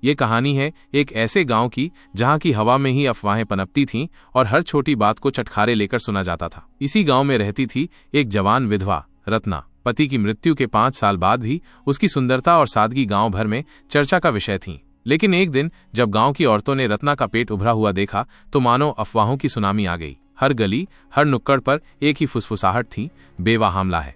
ये कहानी है एक ऐसे गांव की जहां की हवा में ही अफवाहें पनपती थीं और हर छोटी बात को चटखारे लेकर सुना जाता था। इसी गांव में रहती थी एक जवान विधवा रत्ना। पति की मृत्यु के 5 साल बाद भी उसकी सुंदरता और सादगी गांव भर में चर्चा का विषय थी। लेकिन एक दिन जब गांव की औरतों ने रत्ना का पेट उभरा हुआ देखा तो मानो अफवाहों की सुनामी आ गई। हर गली, हर नुक्कड़ पर एक ही फुसफुसाहट थी, बेवा हमला है।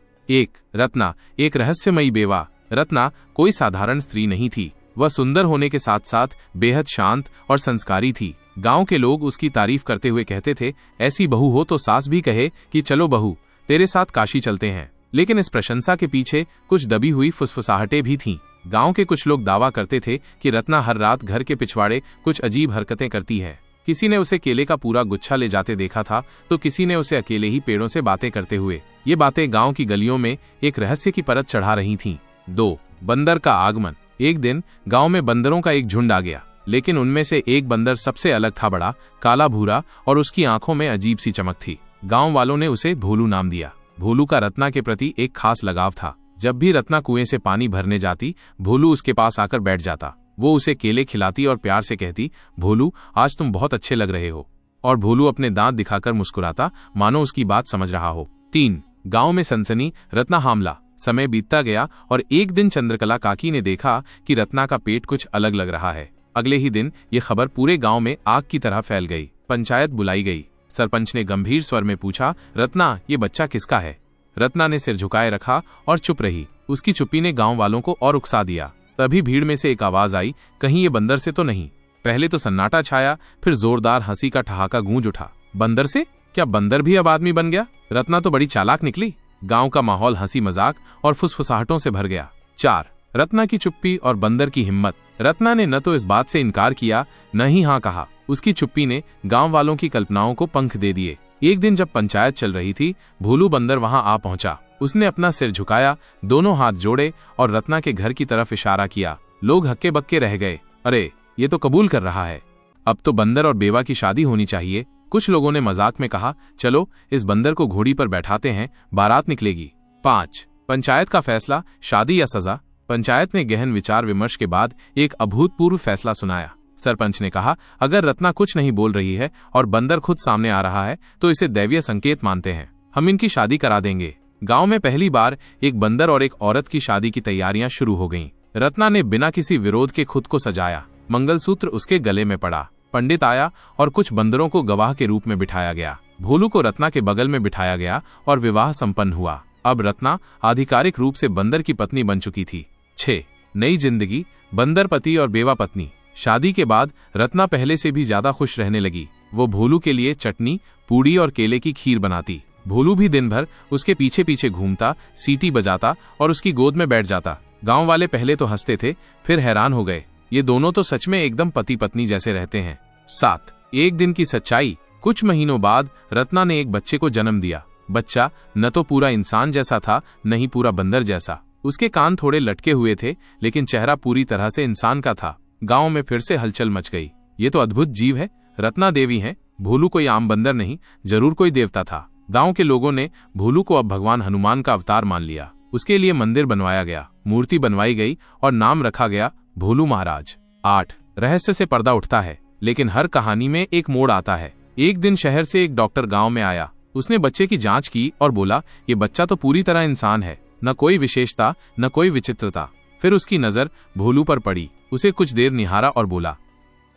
रत्ना एक रहस्यमयी बेवा। रत्ना कोई साधारण स्त्री नहीं थी। वह सुंदर होने के साथ साथ बेहद शांत और संस्कारी थी। गांव के लोग उसकी तारीफ करते हुए कहते थे, ऐसी बहू हो तो सास भी कहे कि चलो बहू, तेरे साथ काशी चलते हैं। लेकिन इस प्रशंसा के पीछे कुछ दबी हुई फुसफुसाहटें भी थीं। गांव के कुछ लोग दावा करते थे कि रत्ना हर रात घर के पिछवाड़े कुछ अजीब हरकतें करती है। किसी ने उसे केले का पूरा गुच्छा ले जाते देखा था तो किसी ने उसे अकेले ही पेड़ों से बातें करते हुए। ये बातें गांव की गलियों में एक रहस्य की परत चढ़ा रही थीं। 2. बंदर का आगमन। एक दिन गांव में बंदरों का एक झुंड आ गया, लेकिन उनमें से एक बंदर सबसे अलग था। बड़ा, काला भूरा और उसकी आंखों में अजीब सी चमक थी। गांव वालों ने उसे भोलू नाम दिया। भोलू का रत्ना के प्रति एक खास लगाव था। जब भी रत्ना कुएं से पानी भरने जाती, भोलू उसके पास आकर बैठ जाता। वो उसे केले खिलाती और प्यार से कहती, भोलू आज तुम बहुत अच्छे लग रहे हो। और भोलू अपने दांत दिखाकर मुस्कुराता, मानो उसकी बात समझ रहा हो। 3. गांव में सनसनी, रत्ना हमला। समय बीतता गया और एक दिन चंद्रकला काकी ने देखा कि रत्ना का पेट कुछ अलग लग रहा है। अगले ही दिन ये खबर पूरे गांव में आग की तरह फैल गई। पंचायत बुलाई गई। सरपंच ने गंभीर स्वर में पूछा, रत्ना, ये बच्चा किसका है? रत्ना ने सिर झुकाए रखा और चुप रही। उसकी चुप्पी ने गांव वालों को और उकसा दिया। तभी भीड़ में से एक आवाज आई, कहीं ये बंदर से तो नहीं? पहले तो सन्नाटा छाया, फिर जोरदार हंसी का ठहाका गूंज उठा। बंदर से? क्या बंदर भी अब आदमी बन गया? रत्ना तो बड़ी चालाक निकली। गांव का माहौल हंसी मजाक और फुसफुसाहटों से भर गया। 4. रत्ना की चुप्पी और बंदर की हिम्मत। रत्ना ने न तो इस बात से इनकार किया, न ही हाँ कहा। उसकी चुप्पी ने गांव वालों की कल्पनाओं को पंख दे दिए। एक दिन जब पंचायत चल रही थी, भोलू बंदर वहां आ पहुंचा। उसने अपना सिर झुकाया, दोनों हाथ जोड़े और रत्ना के घर की तरफ इशारा किया। लोग हक्के बक्के रह गए। अरे, ये तो कबूल कर रहा है, अब तो बंदर और बेवा की शादी होनी चाहिए। कुछ लोगों ने मजाक में कहा, चलो इस बंदर को घोड़ी पर बैठाते हैं, बारात निकलेगी। 5. पंचायत का फैसला, शादी या सजा। पंचायत ने गहन विचार विमर्श के बाद एक अभूतपूर्व फैसला सुनाया। सरपंच ने कहा, अगर रत्ना कुछ नहीं बोल रही है और बंदर खुद सामने आ रहा है तो इसे दैवीय संकेत मानते हैं। हम इनकी शादी करा देंगे। गांव में पहली बार एक बंदर और एक औरत की शादी की तैयारियां शुरू हो गईं। रत्ना ने बिना किसी विरोध के खुद को सजाया। मंगलसूत्र उसके गले में पड़ा। पंडित आया और कुछ बंदरों को गवाह के रूप में बिठाया गया। भोलू को रत्ना के बगल में बिठाया गया और विवाह संपन्न हुआ। अब रत्ना आधिकारिक रूप से बंदर की पत्नी बन चुकी थी। 6. नई जिंदगी, बंदर पति और बेवा पत्नी। शादी के बाद रत्ना पहले से भी ज्यादा खुश रहने लगी। वो भोलू के लिए चटनी, पूड़ी और केले की खीर बनाती। भोलू भी दिन भर उसके पीछे पीछे घूमता, सीटी बजाता और उसकी गोद में बैठ जाता। गांव वाले पहले तो हंसते थे, फिर हैरान हो गए। ये दोनों तो सच में एकदम पति पत्नी जैसे रहते हैं। 7. एक दिन की सच्चाई। कुछ महीनों बाद रत्ना ने एक बच्चे को जन्म दिया। बच्चा न तो पूरा इंसान जैसा था, न ही पूरा बंदर जैसा। उसके कान थोड़े लटके हुए थे, लेकिन चेहरा पूरी तरह से इंसान का था। गांव में फिर से हलचल मच गई। ये तो अद्भुत जीव है, रत्ना देवी है। भोलू कोई आम बंदर नहीं, जरूर कोई देवता था। गांव के लोगों ने भोलू को अब भगवान हनुमान का अवतार मान लिया। उसके लिए मंदिर बनवाया गया, मूर्ति बनवाई गई और नाम रखा गया भोलू महाराज। 8. रहस्य से पर्दा उठता है, लेकिन हर कहानी में एक मोड़ आता है। एक दिन शहर से एक डॉक्टर गांव में आया। उसने बच्चे की जांच की और बोला, ये बच्चा तो पूरी तरह इंसान है, न कोई विशेषता, न कोई विचित्रता। फिर उसकी नजर भोलू पर पड़ी। उसे कुछ देर निहारा और बोला,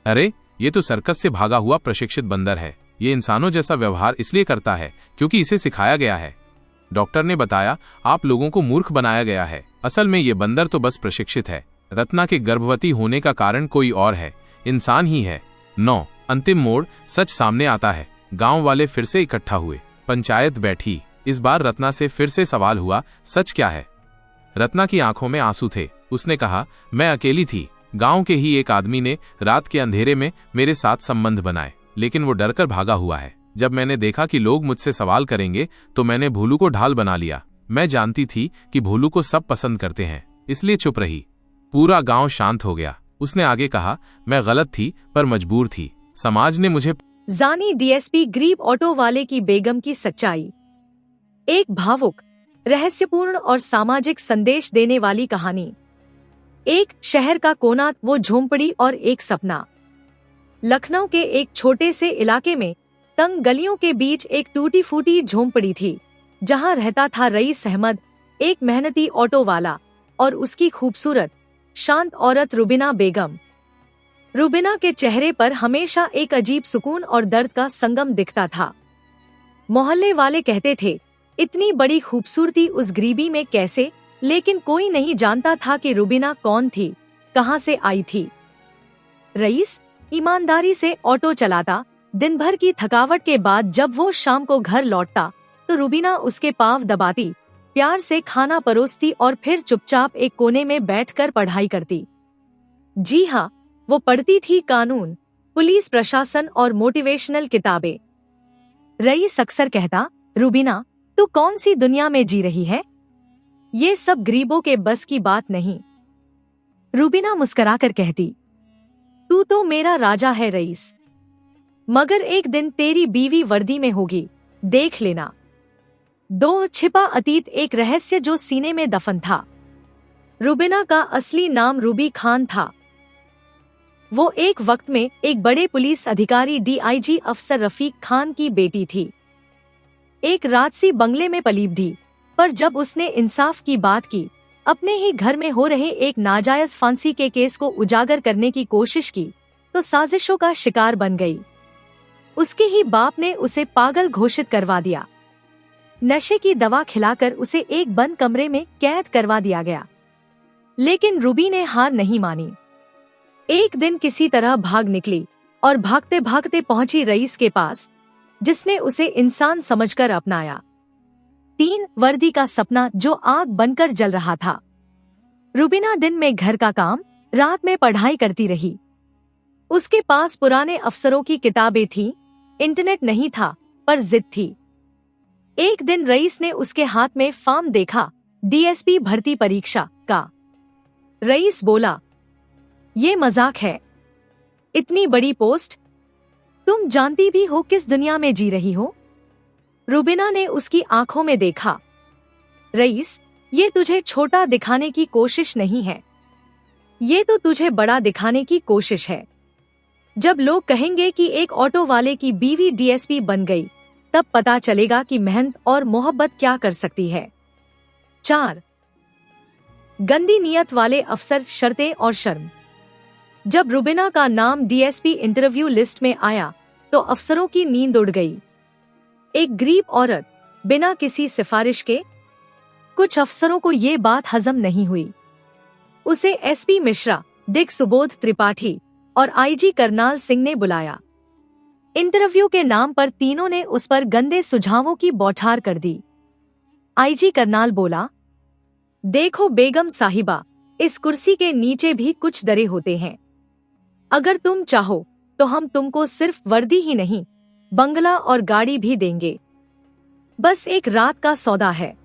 अरे, ये तो सर्कस से भागा हुआ प्रशिक्षित बंदर है। ये इंसानों जैसा व्यवहार इसलिए करता है क्योंकि इसे सिखाया गया है। डॉक्टर ने बताया, आप लोगों को मूर्ख बनाया गया है। असल में ये बंदर तो बस प्रशिक्षित है। रत्ना के गर्भवती होने का कारण कोई और है, इंसान ही है। 9. अंतिम मोड़, सच सामने आता है। गांव वाले फिर से इकट्ठा हुए। पंचायत बैठी। इस बार रत्ना से फिर से सवाल हुआ, सच क्या है? रत्ना की आंखों में आंसू थे। उसने कहा, मैं अकेली थी। गांव के ही एक आदमी ने रात के अंधेरे में मेरे साथ संबंध बनाए, लेकिन वो डरकर भागा हुआ है। जब मैंने देखा कि लोग मुझसे सवाल करेंगे तो मैंने भोलू को ढाल बना लिया। मैं जानती थी कि भोलू को सब पसंद करते हैं, इसलिए चुप रही। पूरा गांव शांत हो गया। उसने आगे कहा, मैं गलत थी पर मजबूर थी। समाज ने मुझे। जानी डीएसपी गरीब ऑटो वाले की बेगम की सच्चाई। एक भावुक, रहस्यपूर्ण और सामाजिक संदेश देने वाली कहानी। एक शहर का कोना, वो झोंपड़ी और एक सपना। लखनऊ के एक छोटे से इलाके में तंग गलियों के बीच एक टूटी फूटी झोंपड़ी थी, जहां रहता था रईस अहमद, एक मेहनती ऑटो वाला, और उसकी खूबसूरत शांत औरत रुबीना बेगम। रुबीना के चेहरे पर हमेशा एक अजीब सुकून और दर्द का संगम दिखता था। मोहल्ले वाले कहते थे, इतनी बड़ी खूबसूरती उस गरीबी में कैसे, लेकिन कोई नहीं जानता था कि रुबीना कौन थी, कहां से आई थी। रईस ईमानदारी से ऑटो चलाता। दिन भर की थकावट के बाद जब वो शाम को घर लौटता तो रुबीना उसके पाँव दबाती, प्यार से खाना परोसती और फिर चुपचाप एक कोने में बैठकर पढ़ाई करती। जी हाँ, वो पढ़ती थी कानून, पुलिस प्रशासन और मोटिवेशनल किताबें। रईस अक्सर कहता, रुबीना, तू कौन सी दुनिया में जी रही है? ये सब गरीबों के बस की बात नहीं। रुबीना मुस्कुराकर कहती, तू तो मेरा राजा है रईस, मगर एक दिन तेरी बीवी वर्दी में होगी, देख लेना। दो छिपा अतीत, एक रहस्य जो सीने में दफन था। रुबीना का असली नाम रूबी खान था। वो एक वक्त में एक बड़े पुलिस अधिकारी डीआईजी अफसर रफीक खान की बेटी थी। एक राजसी बंगले में पली बढ़ी, पर जब उसने इंसाफ की बात की, अपने ही घर में हो रहे एक नाजायज फांसी के केस को उजागर करने की कोशिश की, तो साजिशों का शिकार बन गई। उसके ही बाप ने उसे पागल घोषित करवा दिया। नशे की दवा खिलाकर उसे एक बंद कमरे में कैद करवा दिया गया। लेकिन रूबी ने हार नहीं मानी। एक दिन किसी तरह भाग निकली और भागते भागते पहुंची रईस के पास, जिसने उसे इंसान समझकर अपनाया। 3 वर्दी का सपना जो आग बनकर जल रहा था। रुबीना दिन में घर का काम, रात में पढ़ाई करती रही। उसके पास पुराने अफसरों की किताबें थीं, इंटरनेट नहीं था, पर जिद थी। एक दिन रईस ने उसके हाथ में फॉर्म देखा, डीएसपी भर्ती परीक्षा का। रईस बोला, ये मजाक है, इतनी बड़ी पोस्ट, तुम जानती भी हो किस दुनिया में जी रही हो? रुबीना ने उसकी आंखों में देखा। रईस, ये तुझे छोटा दिखाने की कोशिश नहीं है, ये तो तुझे बड़ा दिखाने की कोशिश है। जब लोग कहेंगे कि एक ऑटो वाले की बीवी डीएसपी बन गई, तब पता चलेगा कि मेहनत और मोहब्बत क्या कर सकती है। 4 गंदी नीयत वाले अफसर, शर्तें और शर्म। जब रुबीना का नाम डीएसपी इंटरव्यू लिस्ट में आया तो अफसरों की नींद उड़ गई। एक गरीब औरत, बिना किसी सिफारिश के। कुछ अफसरों को ये बात हजम नहीं हुई। उसे एसपी मिश्रा, डिक सुबोध त्रिपाठी और आईजी करनाल सिंह ने बुलाया। इंटरव्यू के नाम पर तीनों ने उस पर गंदे सुझावों की बौछार कर दी। आईजी करनाल बोला, देखो बेगम साहिबा, इस कुर्सी के नीचे भी कुछ दरे होते हैं। अगर तुम चाहो तो हम तुमको सिर्फ वर्दी ही नहीं, बंगला और गाड़ी भी देंगे। बस एक रात का सौदा है।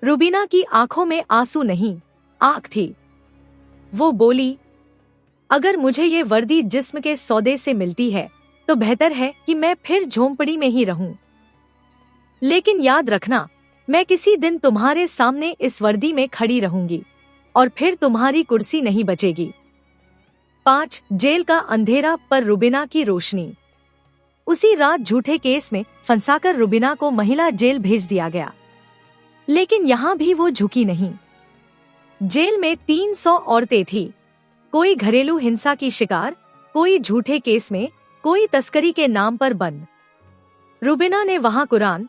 रुबीना की आंखों में आंसू नहीं, आग थी। वो बोली, अगर मुझे ये वर्दी जिस्म के सौदे से मिलती है तो बेहतर है कि मैं फिर झोंपड़ी में ही रहूं। लेकिन याद रखना, मैं किसी दिन तुम्हारे सामने इस वर्दी में खड़ी रहूंगी और फिर तुम्हारी कुर्सी नहीं बचेगी। 5 जेल का अंधेरा पर रुबीना की रोशनी। उसी रात झूठे केस में फंसाकर रुबीना को महिला जेल भेज दिया गया। लेकिन यहाँ भी वो झुकी नहीं। जेल में 300 औरतें थीं। कोई घरेलू हिंसा की शिकार, कोई झूठे केस में, कोई तस्करी के नाम पर बंद। रुबीना ने वहाँ कुरान,